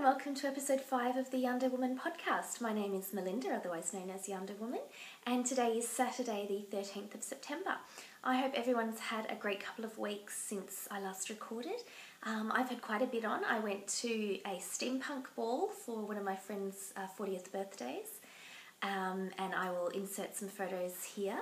and welcome to episode 5 of the YarnderWoman podcast. My name is Melinda, otherwise known as YarnderWoman, and today is Saturday the 13th of September. I hope everyone's had a great couple of weeks since I last recorded. I've had quite a bit on. I went to a steampunk ball for one of my friend's 40th birthdays, and I will insert some photos here.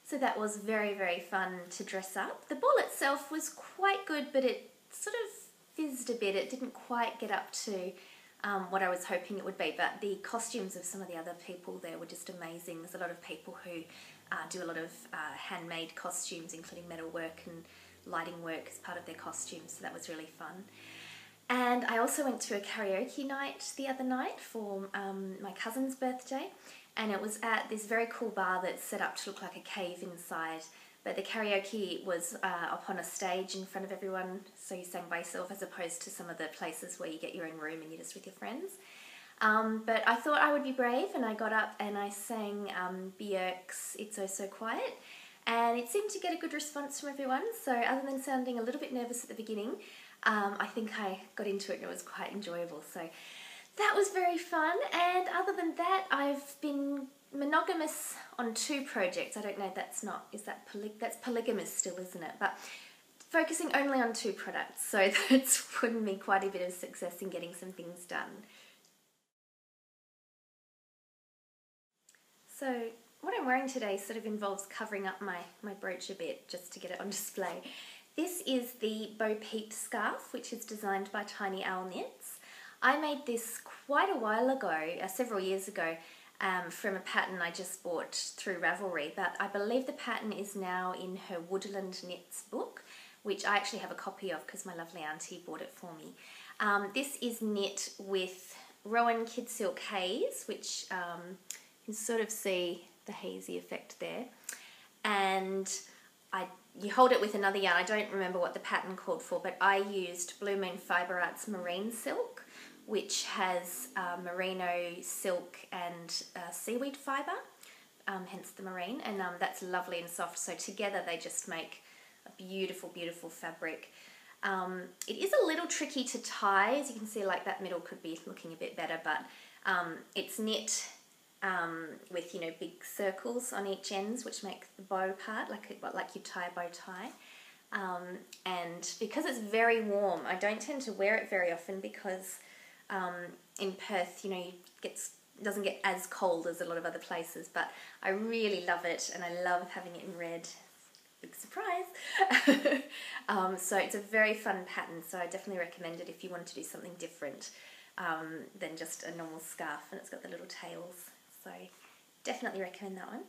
So that was very, very fun to dress up. The ball itself was quite good, but it sort of fizzed a bit. It didn't quite get up to what I was hoping it would be, but the costumes of some of the other people there were just amazing. There's a lot of people who do a lot of handmade costumes, including metalwork and lighting work as part of their costumes, so that was really fun. And I also went to a karaoke night the other night for my cousin's birthday. And it was at this very cool bar that's set up to look like a cave inside. But the karaoke was up on a stage in front of everyone, so you sang by yourself as opposed to some of the places where you get your own room and you're just with your friends. But I thought I would be brave, and I got up and I sang Björk's It's Oh So Quiet. And it seemed to get a good response from everyone, so other than sounding a little bit nervous at the beginning, I think I got into it and it was quite enjoyable. So that was very fun, and other than that, I've been monogamous on 2 projects. I don't know, that's polygamous still, isn't it? But focusing only on 2 products, so that's given me quite a bit of success in getting some things done. So what I'm wearing today sort of involves covering up my brooch a bit just to get it on display. This is the Bo Peep scarf, which is designed by Tiny Owl Knits. I made this quite a while ago, several years ago, from a pattern I just bought through Ravelry, but I believe the pattern is now in her Woodland Knits book, which I actually have a copy of because my lovely auntie bought it for me. This is knit with Rowan Kid Silk Haze, which you can sort of see the hazy effect there, and you hold it with another yarn. I don't remember what the pattern called for, but I used Blue Moon Fibre Arts Marine Silk, which has merino silk and seaweed fibre, hence the marine, and that's lovely and soft, so together they just make a beautiful, beautiful fabric. It is a little tricky to tie, as you can see, like that middle could be looking a bit better, but it's knit with, you know, big circles on each ends, which make the bow part, like you tie a bow tie. And because it's very warm, I don't tend to wear it very often because in Perth, you know, it doesn't get as cold as a lot of other places, but I really love it, and I love having it in red. Big surprise! So it's a very fun pattern, so I definitely recommend it if you want to do something different than just a normal scarf, and it's got the little tails, so definitely recommend that one.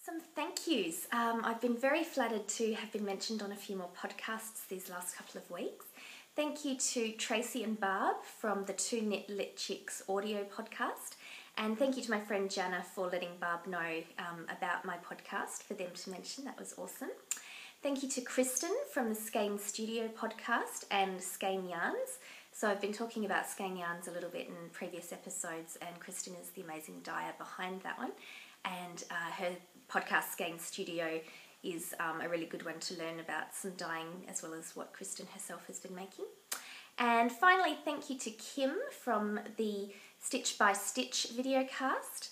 Some thank yous. I've been very flattered to have been mentioned on a few more podcasts these last couple of weeks. Thank you to Tracy and Barb from the Two Knit Lit Chicks audio podcast, and thank you to my friend Jana for letting Barb know about my podcast for them to mention. That was awesome. Thank you to Kristen from the Skein Studio podcast and Skein Yarns. So I've been talking about Skein Yarns a little bit in previous episodes, and Kristen is the amazing dyer behind that one. And her podcast, Skein Studio, is a really good one to learn about some dyeing as well as what Kristen herself has been making. And finally, thank you to Kim from the Stitch by Stitch videocast.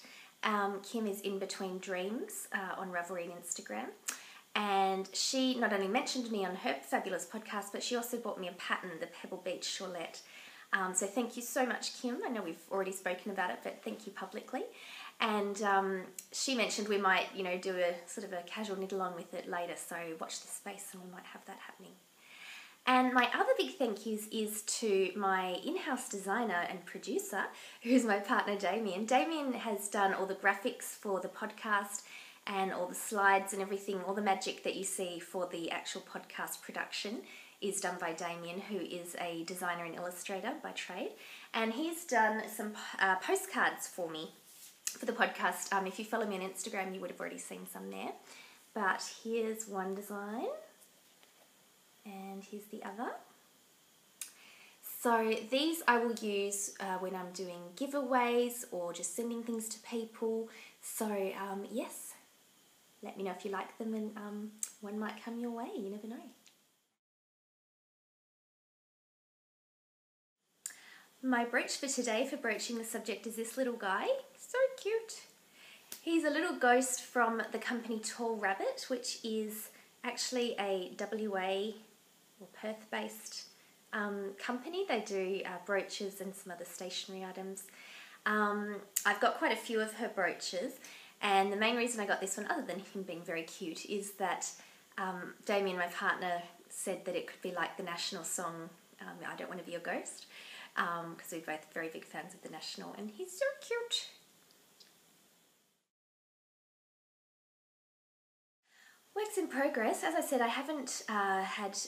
Kim is In Between Dreams on Ravelry and Instagram. And she not only mentioned me on her fabulous podcast, but she also bought me a pattern, the Pebble Beach Shawlette. So thank you so much, Kim. I know we've already spoken about it, but thank you publicly. And she mentioned we might, you know, do a sort of a casual knit along with it later, so watch this space and we might have that happening. And my other big thank yous is to my in-house designer and producer, who's my partner Damien. Damien has done all the graphics for the podcast and all the slides and everything, all the magic that you see for the actual podcast production is done by Damien, who is a designer and illustrator by trade. And he's done some postcards for me for the podcast. If you follow me on Instagram, you would have already seen some there. But here's one design. and here's the other. So these I will use when I'm doing giveaways or just sending things to people. So yes, let me know if you like them, and one might come your way, you never know. My brooch for today, for broaching the subject, is this little guy. So cute. He's a little ghost from the company Tall Rabbit, which is actually a WA or Perth-based company. They do brooches and some other stationery items. I've got quite a few of her brooches, and the main reason I got this one, other than him being very cute, is that Damien, my partner, said that it could be like the national song, I Don't Want to Be Your Ghost, because we're both very big fans of the National, and he's so cute. Works in progress. As I said, I haven't had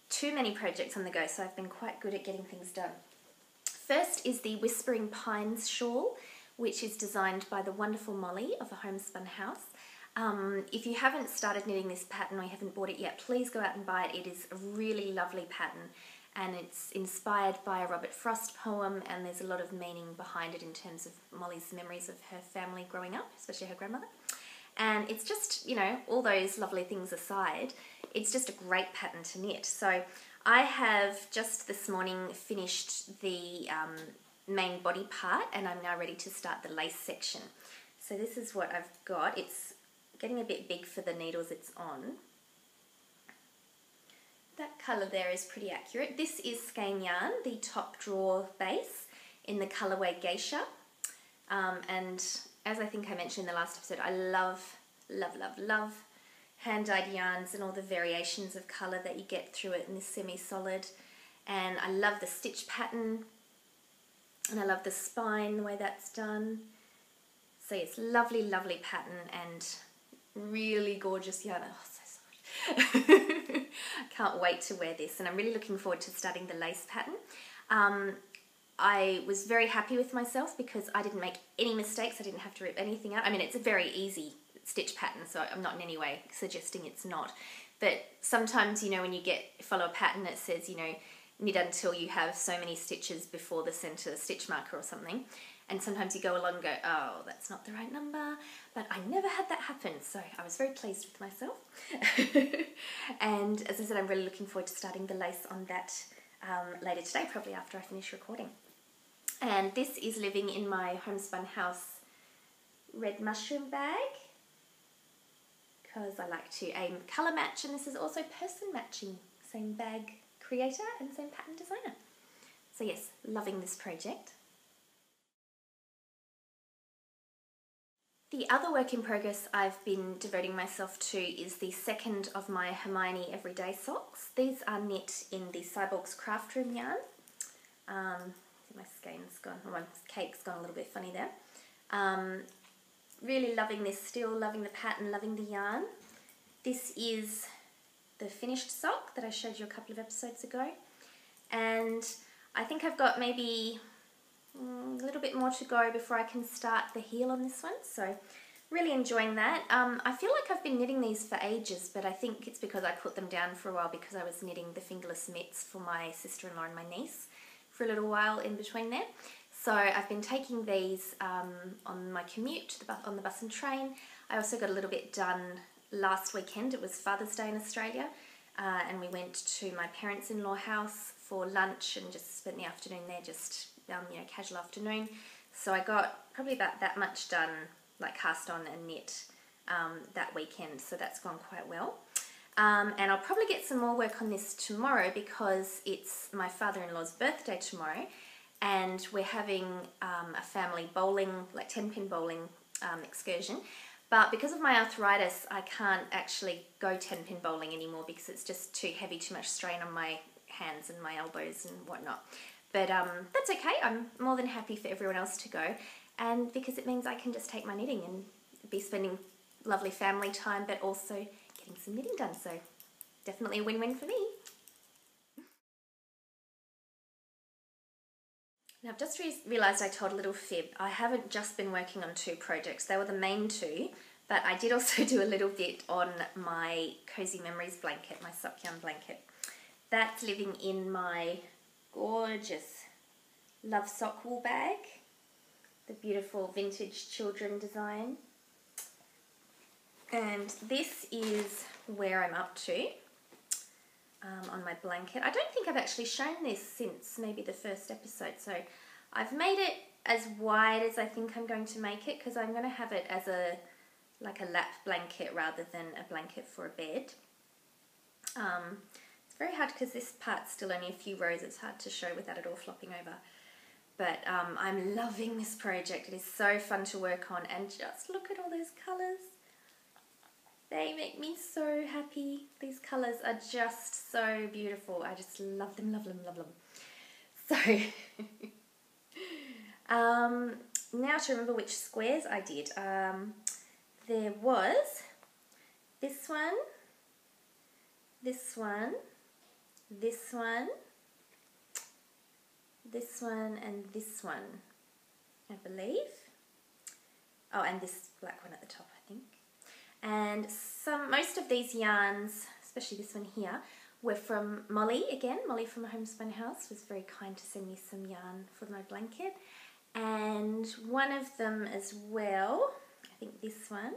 too many projects on the go, so I've been quite good at getting things done. First is the Whispering Pines shawl, which is designed by the wonderful Molly of the Homespun House. If you haven't started knitting this pattern or you haven't bought it yet, please go out and buy it. It is a really lovely pattern, and it's inspired by a Robert Frost poem, and there's a lot of meaning behind it in terms of Molly's memories of her family growing up, especially her grandmother. And it's just, you know, all those lovely things aside, it's just a great pattern to knit. So I have just this morning finished the main body part, and I'm now ready to start the lace section. So this is what I've got. It's getting a bit big for the needles it's on. That colour there is pretty accurate. This is Skein Yarn, the top drawer base in the colourway Geisha. And as I think I mentioned in the last episode, I love, love, love, love hand-dyed yarns and all the variations of colour that you get through it in this semi-solid. And I love the stitch pattern, and I love the spine, the way that's done. So it's lovely, lovely pattern and really gorgeous yarn. Oh, so soft. I can't wait to wear this, and I'm really looking forward to starting the lace pattern. I was very happy with myself because I didn't make any mistakes. I didn't have to rip anything out. I mean, it's a very easy stitch pattern, so I'm not in any way suggesting it's not. But sometimes, you know, when you follow a pattern that says, you know, knit until you have so many stitches before the center stitch marker or something, and sometimes you go along and go, oh, that's not the right number. But I never had that happen, so I was very pleased with myself. And as I said, I'm really looking forward to starting the lace on that later today, probably after I finish recording. And this is living in my Homespun House red mushroom bag, because I like to aim colour match, and this is also person matching, same bag creator and same pattern designer. So yes, loving this project. The other work in progress I've been devoting myself to is the second of my Hermione Everyday Socks. These are knit in the Cyborgs Craft Room yarn. My skein's gone, or my cake's gone a little bit funny there. Really loving this still, loving the pattern, loving the yarn. This is the finished sock that I showed you a couple of episodes ago. And I think I've got maybe a little bit more to go before I can start the heel on this one. So really enjoying that. I feel like I've been knitting these for ages, but I think it's because I put them down for a while because I was knitting the fingerless mitts for my sister-in-law and my niece for a little while in between there. So I've been taking these on my commute to on the bus and train. I also got a little bit done last weekend. It was Father's Day in Australia, and we went to my parents-in-law house for lunch and just spent the afternoon there, just you know, casual afternoon. So I got probably about that much done, like cast on and knit that weekend, so that's gone quite well. And I'll probably get some more work on this tomorrow because it's my father-in-law's birthday tomorrow, and we're having a family bowling, like 10-pin bowling excursion. But because of my arthritis, I can't actually go 10-pin bowling anymore because it's just too heavy, too much strain on my hands and my elbows and whatnot. But that's okay. I'm more than happy for everyone else to go, and because it means I can just take my knitting and be spending lovely family time, but also getting some knitting done. So definitely a win-win for me. Now I've just realised I told a little fib. I haven't just been working on 2 projects. They were the main 2, but I did also do a little bit on my Cozy Memories blanket, my sock yarn blanket. that's living in my gorgeous Love Sock wool bag, the beautiful vintage children design. And this is where I'm up to on my blanket. I don't think I've actually shown this since maybe the first episode, so I've made it as wide as I think I'm going to make it, because I'm going to have it as like a lap blanket rather than a blanket for a bed. It's very hard because this part's still only a few rows. It's hard to show without it all flopping over. But I'm loving this project. It is so fun to work on, and just look at all those colours. They make me so happy. These colours are just so beautiful. I just love them, love them, love them. So, now to remember which squares I did. There was this one, this one, this one, this one, and this one, I believe. Oh, and this black one at the top, I think. And most of these yarns, especially this one here, were from Molly again. Molly from Homespun House was very kind to send me some yarn for my blanket. And one of them as well, I think this one,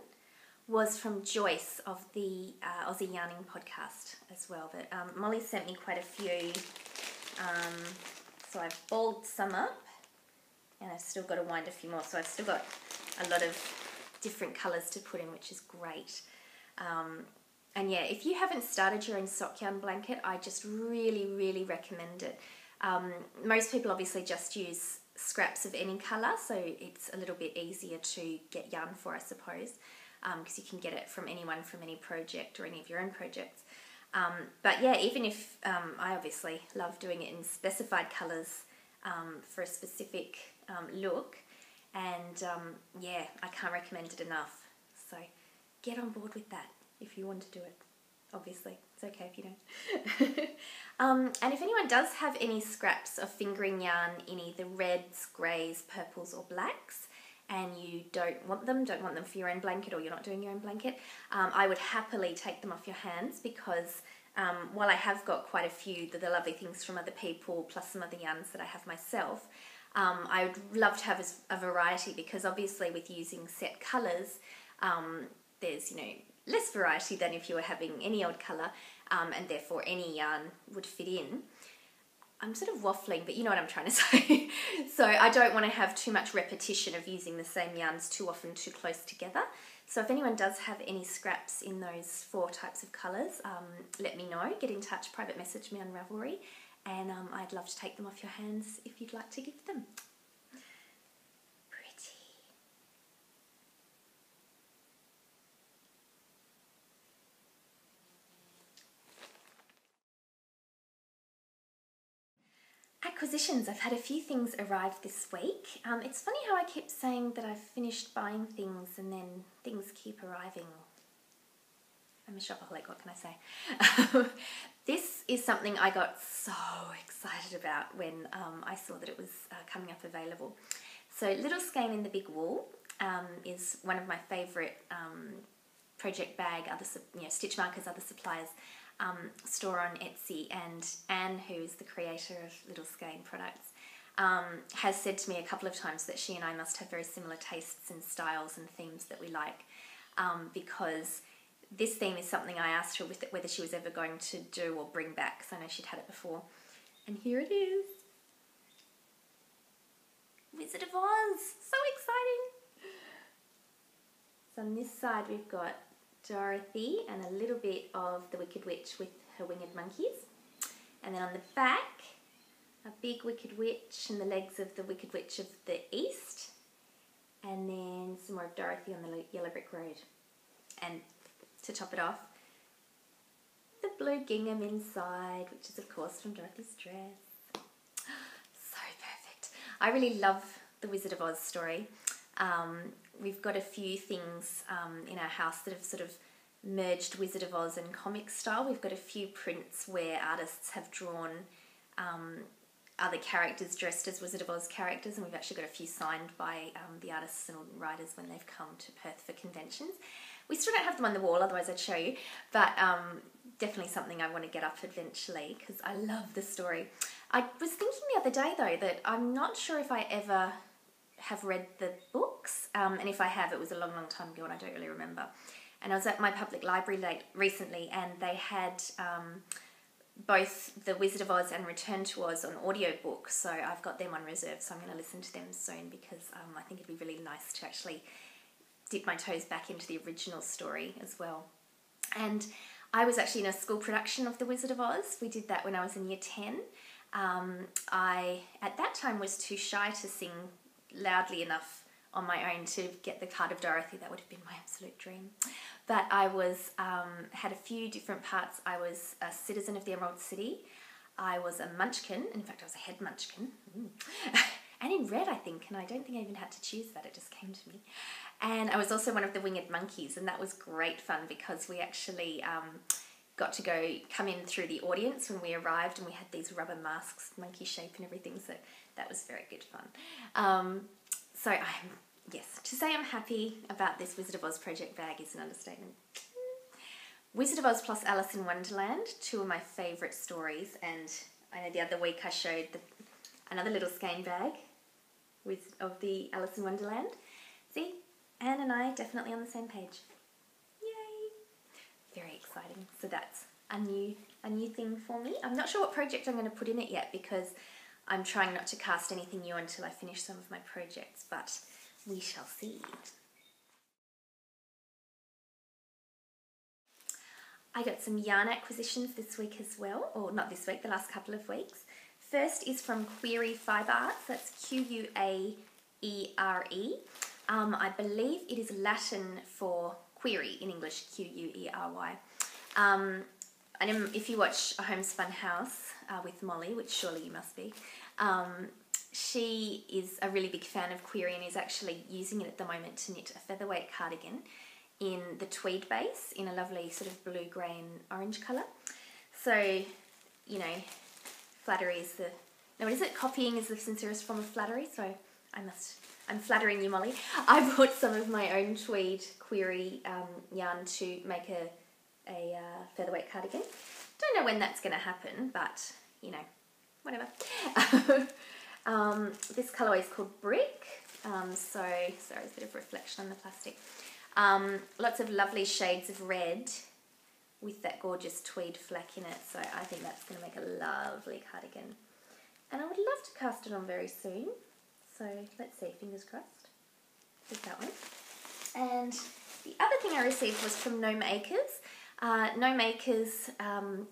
was from Joyce of the Aussie Yarning podcast as well. But Molly sent me quite a few, so I've balled some up, and I've still got to wind a few more. So I've still got a lot of different colours to put in, which is great. And yeah, if you haven't started your own sock yarn blanket, I just really, really recommend it. Most people obviously just use scraps of any colour, so it's a little bit easier to get yarn for, I suppose, because you can get it from anyone, from any project or any of your own projects. But yeah, even if I obviously love doing it in specified colours for a specific look, and yeah, I can't recommend it enough. So get on board with that if you want to do it. Obviously, it's okay if you don't. And if anyone does have any scraps of fingering yarn in either reds, greys, purples or blacks, and you don't want them for your own blanket, or you're not doing your own blanket, I would happily take them off your hands, because while I have got quite a few, the lovely things from other people, plus some other yarns that I have myself, I would love to have a variety, because obviously with using set colours, there's, you know, less variety than if you were having any old colour, and therefore any yarn would fit in. I'm sort of waffling, but you know what I'm trying to say. So I don't want to have too much repetition of using the same yarns too often, too close together. So if anyone does have any scraps in those 4 types of colours, let me know. Get in touch, private message me on Ravelry, and I'd love to take them off your hands if you'd like to give them. Pretty. Acquisitions. I've had a few things arrive this week. It's funny how I keep saying that I've finished buying things and then things keep arriving. I'm a shopaholic, what can I say? This is something I got so excited about when I saw that it was coming up available. So Little Skein in the Big Wool is one of my favourite project bag, stitch markers, other suppliers, store on Etsy, and Anne, who's the creator of Little Skein products, has said to me a couple of times that she and I must have very similar tastes and styles and themes that we like, because this theme is something I asked her whether she was ever going to do or bring back, because I know she'd had it before. And here it is. Wizard of Oz! So exciting! So on this side we've got Dorothy and a little bit of the Wicked Witch with her winged monkeys. And then on the back, a big Wicked Witch and the legs of the Wicked Witch of the East. And then some more of Dorothy on the Yellow Brick Road. And to top it off, the blue gingham inside, which is of course from Dorothy's dress. So perfect. I really love the Wizard of Oz story. We've got a few things in our house that have sort of merged Wizard of Oz and comic style. We've got a few prints where artists have drawn other characters dressed as Wizard of Oz characters, and we've actually got a few signed by the artists and writers when they've come to Perth for conventions. We still don't have them on the wall, otherwise I'd show you, but definitely something I want to get up eventually because I love the story. I was thinking the other day though that I'm not sure if I ever have read the books, and if I have, it was a long time ago and I don't really remember. And I was at my public library recently, and they had both The Wizard of Oz and Return to Oz on audiobook, so I've got them on reserve, so I'm going to listen to them soon because I think it'd be really nice to actually dip my toes back into the original story as well. And I was actually in a school production of The Wizard of Oz. We did that when I was in year 10. I, at that time, was too shy to sing loudly enough on my own to get the card of Dorothy. That would have been my absolute dream. But I was had a few different parts. I was a citizen of the Emerald City. I was a munchkin. In fact, I was a head munchkin. And in red, I think. And I don't think I even had to choose that. It just came to me. And I was also one of the winged monkeys. And that was great fun because we actually got to come in through the audience when we arrived. And we had these rubber masks, monkey shape and everything. So that was very good fun. So yes, to say I'm happy about this Wizard of Oz project bag is an understatement. Wizard of Oz plus Alice in Wonderland, two of my favourite stories, and I know the other week I showed another little skein bag of the Alice in Wonderland. See, Anne and I definitely on the same page. Yay! Very exciting. So that's a new thing for me. I'm not sure what project I'm going to put in it yet because I'm trying not to cast anything new until I finish some of my projects, but we shall see. I got some yarn acquisitions this week as well, or not this week, the last couple of weeks. First is from Query Fibre Arts, that's Quaere. I believe it is Latin for query in English, Query. And if you watch A Homespun House with Molly, which surely you must be, she is a really big fan of query and is actually using it at the moment to knit a featherweight cardigan in the tweed base in a lovely sort of blue, grey and orange colour. So, you know, flattery is the... No, what is it? Copying is the sincerest form of flattery, so I'm flattering you, Molly. I bought some of my own tweed query yarn to make a featherweight cardigan. Don't know when that's going to happen, but, you know, whatever. This colourway is called Brick. So, sorry, there's a bit of reflection on the plastic. Lots of lovely shades of red with that gorgeous tweed fleck in it. So I think that's going to make a lovely cardigan. And I would love to cast it on very soon. So let's see, fingers crossed. There's that one. And the other thing I received was from Gnome Acres. Gnome Acres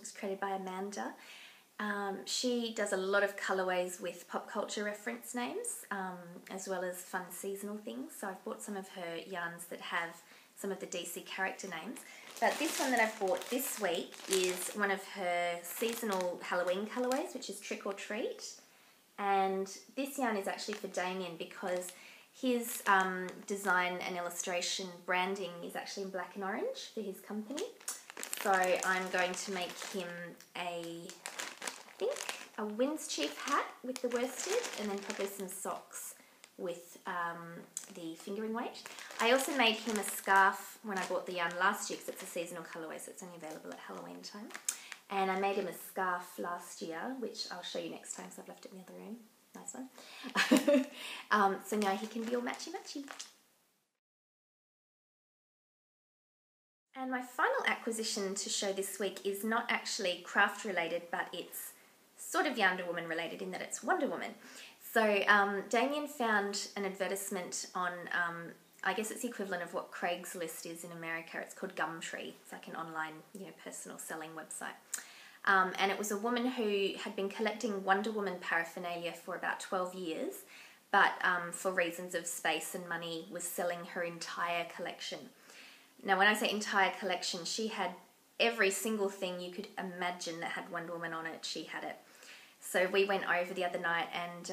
is created by Amanda. She does a lot of colourways with pop culture reference names, as well as fun seasonal things. So I've bought some of her yarns that have some of the DC character names. But this one that I've bought this week is one of her seasonal Halloween colourways, which is Trick or Treat. And this yarn is actually for Damien because his design and illustration branding is actually in black and orange for his company. So I'm going to make him a Windschief hat with the worsted and then probably some socks with the fingering weight. I also made him a scarf when I bought the yarn last year because it's a seasonal colourway, so it's only available at Halloween time. And I made him a scarf last year, which I'll show you next time because I've left it in the other room. Nice one. So now he can be all matchy-matchy. And my final acquisition to show this week is not actually craft related, but it's sort of YarnderWoman related in that it's Wonder Woman. So Damien found an advertisement on, I guess it's the equivalent of what Craigslist is in America. It's called Gumtree. It's like an online, personal selling website. And it was a woman who had been collecting Wonder Woman paraphernalia for about 12 years, but for reasons of space and money was selling her entire collection. Now when I say entire collection, she had every single thing you could imagine that had Wonder Woman on it, she had it. So we went over the other night and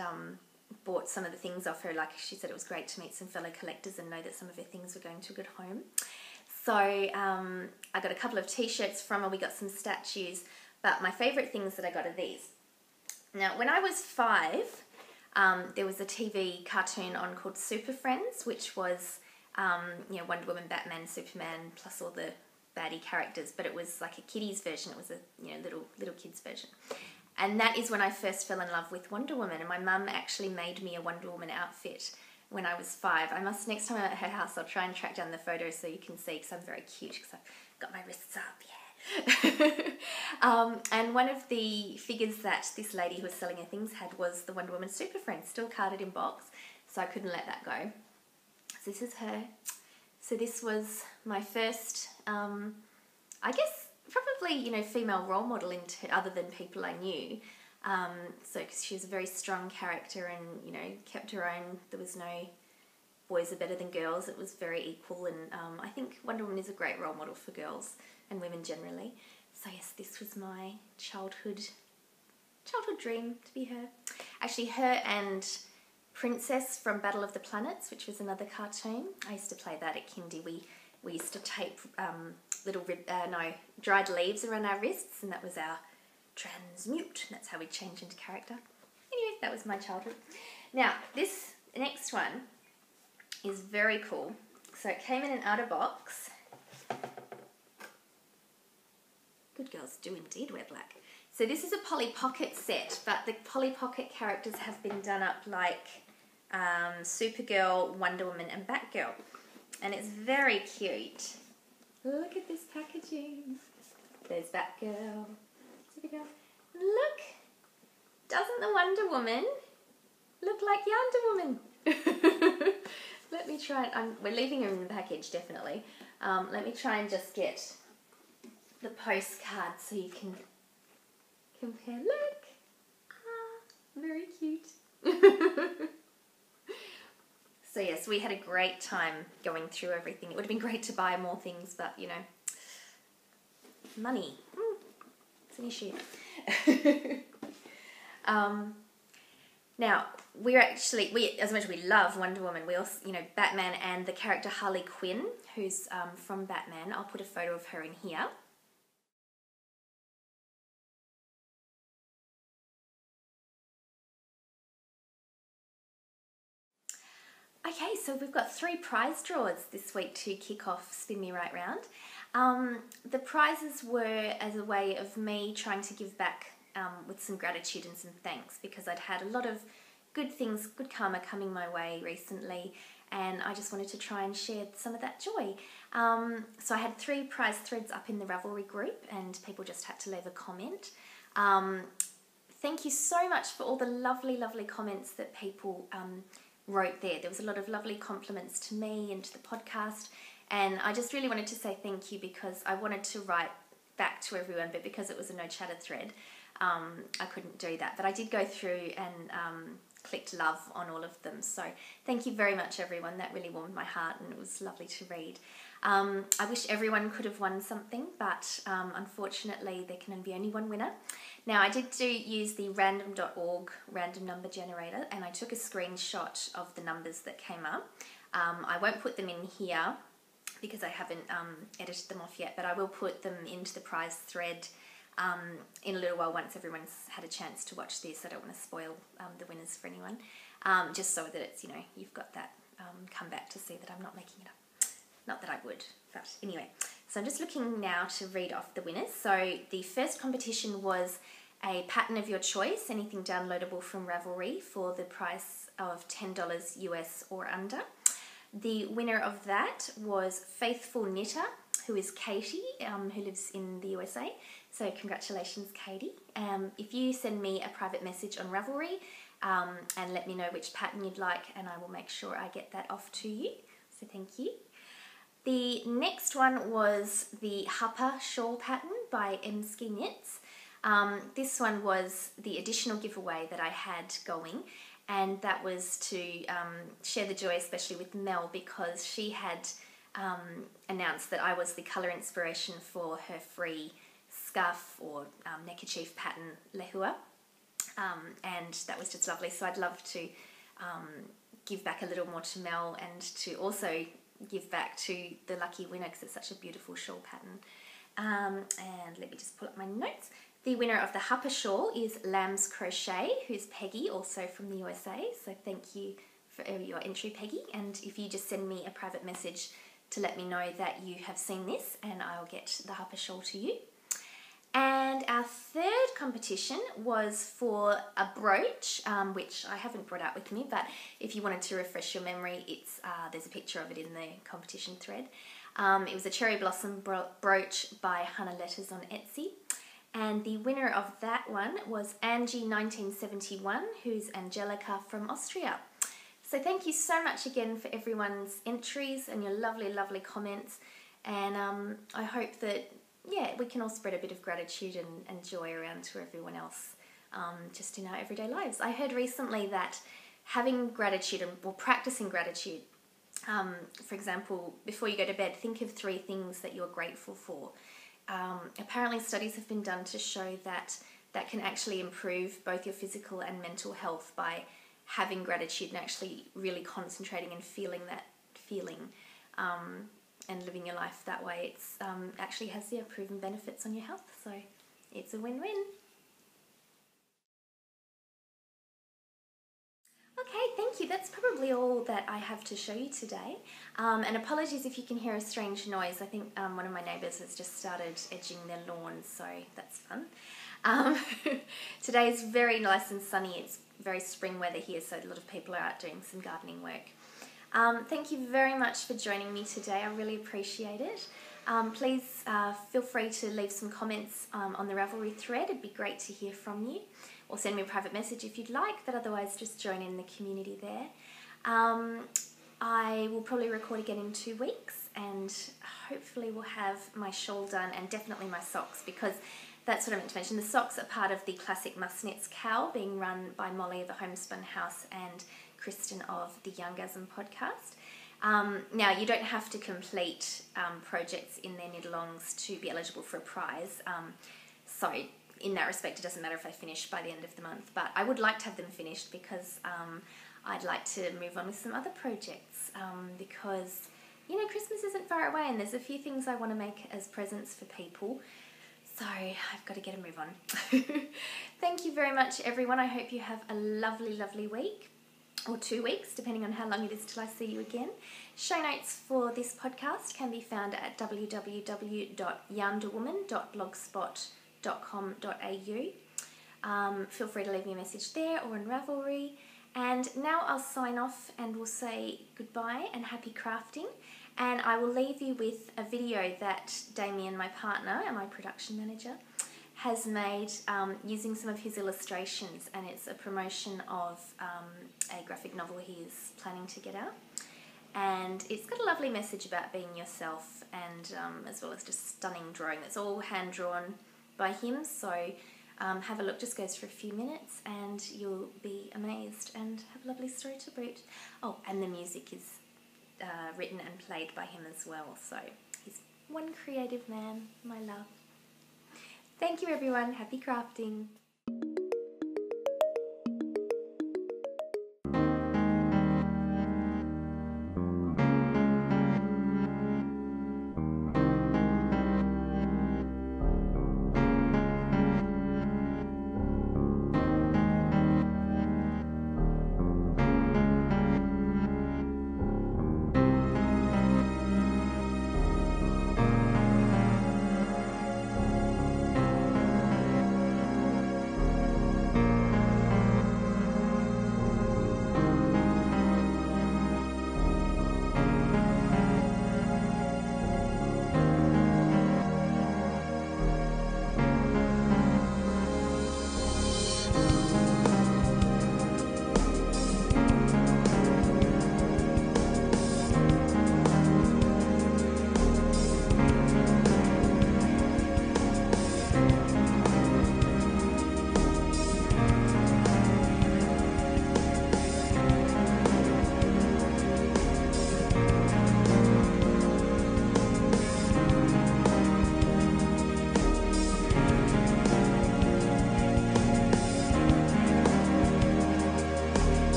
bought some of the things off her. Like she said, it was great to meet some fellow collectors and know that some of her things were going to a good home. So I got a couple of t-shirts from her, we got some statues, but my favourite things that I got are these. Now when I was 5, there was a TV cartoon on called Super Friends, which was Wonder Woman, Batman, Superman, plus all the baddie characters, but it was like a kiddies version. It was a, you know, little kids version. And that is when I first fell in love with Wonder Woman, and my mum actually made me a Wonder Woman outfit when I was 5. I must, next time I'm at her house, I'll try and track down the photos so you can see, because I'm very cute, because I've got my wrists up, yeah. And one of the figures that this lady who was selling her things had was the Wonder Woman Super Friend, still carded in box, so I couldn't let that go. So this is her. So this was my first, I guess, probably, you know, female role model into other than people I knew. So because she was a very strong character and, you know, kept her own. There was no boys are better than girls. It was very equal, and I think Wonder Woman is a great role model for girls and women generally. So yes, this was my childhood dream, to be her. Actually, her and Princess from Battle of the Planets, which was another cartoon. I used to play that at kindy. We used to tape dried leaves around our wrists, and that was our transmute. That's how we change into character. Anyway, that was my childhood. Now, this next one is very cool. So it came in an outer box. Good girls do indeed wear black. So this is a Polly Pocket set, but the Polly Pocket characters have been done up like Supergirl, Wonder Woman and Batgirl. And it's very cute. Look at this packaging. There's Batgirl, Supergirl. Look, doesn't the Wonder Woman look like Yarnder Woman? Let me try and, we're leaving her in the package, definitely. Let me try and just get the postcard so you can compare. Look, very cute. So yes, we had a great time going through everything. It would have been great to buy more things, but you know, money, it's an issue. Now, as much as we love Wonder Woman, we also, you know, Batman and the character Harley Quinn, who's from Batman. I'll put a photo of her in here. Okay, so we've got 3 prize draws this week to kick off Spin Me Right Round. The prizes were as a way of me trying to give back with some gratitude and some thanks, because I'd had a lot of good things, good karma coming my way recently, and I just wanted to try and share some of that joy. So I had 3 prize threads up in the Ravelry group, and people just had to leave a comment. Thank you so much for all the lovely, lovely comments that people wrote there. There was a lot of lovely compliments to me and to the podcast, and I just really wanted to say thank you, because I wanted to write back to everyone, but because it was a no chatter thread, I couldn't do that. But I did go through and clicked love on all of them, so thank you very much everyone. That really warmed my heart and it was lovely to read. I wish everyone could have won something, but unfortunately there can be only one winner. Now, I did use the random.org random number generator, and I took a screenshot of the numbers that came up. I won't put them in here because I haven't edited them off yet, but I will put them into the prize thread in a little while once everyone's had a chance to watch this. I don't want to spoil the winners for anyone, just so that it's, you know, you've got that come back to see that I'm not making it up. Not that I would, but anyway. So I'm just looking now to read off the winners. So the first competition was a pattern of your choice, anything downloadable from Ravelry, for the price of $10 US or under. The winner of that was Faithful Knitter, who is Katie, who lives in the USA. So congratulations, Katie. If you send me a private message on Ravelry and let me know which pattern you'd like, and I will make sure I get that off to you. So thank you. The next one was the Hupper Shawl pattern by Ski Knits. This one was the additional giveaway that I had going, and that was to share the joy, especially with Mel, because she had announced that I was the colour inspiration for her free scarf or neckerchief pattern, Lehua, and that was just lovely. So I'd love to give back a little more to Mel, and to also give back to the lucky winner, because it's such a beautiful shawl pattern. And let me just pull up my notes. The winner of the Hupper shawl is Lamb's Crochet, who's Peggy, also from the USA. So thank you for your entry, Peggy. And if you just send me a private message to let me know that you have seen this, and I'll get the Harper shawl to you. And our third competition was for a brooch, which I haven't brought out with me, but if you wanted to refresh your memory, there's a picture of it in the competition thread. It was a cherry blossom brooch by Hannah Letters on Etsy. And the winner of that one was Angie1971, who's Angelica from Austria. So thank you so much again for everyone's entries and your lovely, lovely comments. And I hope that, yeah, we can all spread a bit of gratitude and joy around to everyone else, just in our everyday lives. I heard recently that having gratitude or practicing gratitude, for example, before you go to bed, think of 3 things that you're grateful for. Apparently studies have been done to show that can actually improve both your physical and mental health by having gratitude and actually really concentrating and feeling that feeling and living your life that way. It's actually has proven benefits on your health, so it's a win-win. Okay, thank you. That's probably all that I have to show you today. And apologies if you can hear a strange noise. I think one of my neighbours has just started edging their lawn, so that's fun. Today is very nice and sunny. It's very spring weather here, so a lot of people are out doing some gardening work. Thank you very much for joining me today. I really appreciate it. Please feel free to leave some comments on the Ravelry thread. It'd be great to hear from you. Or send me a private message if you'd like, but otherwise just join in the community there. I will probably record again in 2 weeks, and hopefully we'll have my shawl done and definitely my socks, because that's what I meant to mention. The socks are part of the Classic Must Knits cowl being run by Molly of the Homespun House and Kristen of the Youngasm podcast. Now, you don't have to complete projects in their knit-alongs to be eligible for a prize. So in that respect, it doesn't matter if I finish by the end of the month, but I would like to have them finished because I'd like to move on with some other projects because, you know, Christmas isn't far away and there's a few things I want to make as presents for people, so I've got to get a move on. Thank you very much, everyone. I hope you have a lovely, lovely week, or 2 weeks, depending on how long it is till I see you again. Show notes for this podcast can be found at www.yarnderwoman.blogspot.com.au. Feel free to leave me a message there or on Ravelry. And now I'll sign off and we'll say goodbye and happy crafting. And I will leave you with a video that Damien, my partner and my production manager, has made using some of his illustrations, and it's a promotion of a graphic novel he is planning to get out. And it's got a lovely message about being yourself, and as well as just stunning drawing. It's all hand drawn by him, so have a look. Just goes for a few minutes and you'll be amazed and have a lovely story to boot. Oh, and the music is written and played by him as well, so he's one creative man, my love. Thank you, everyone. Happy crafting.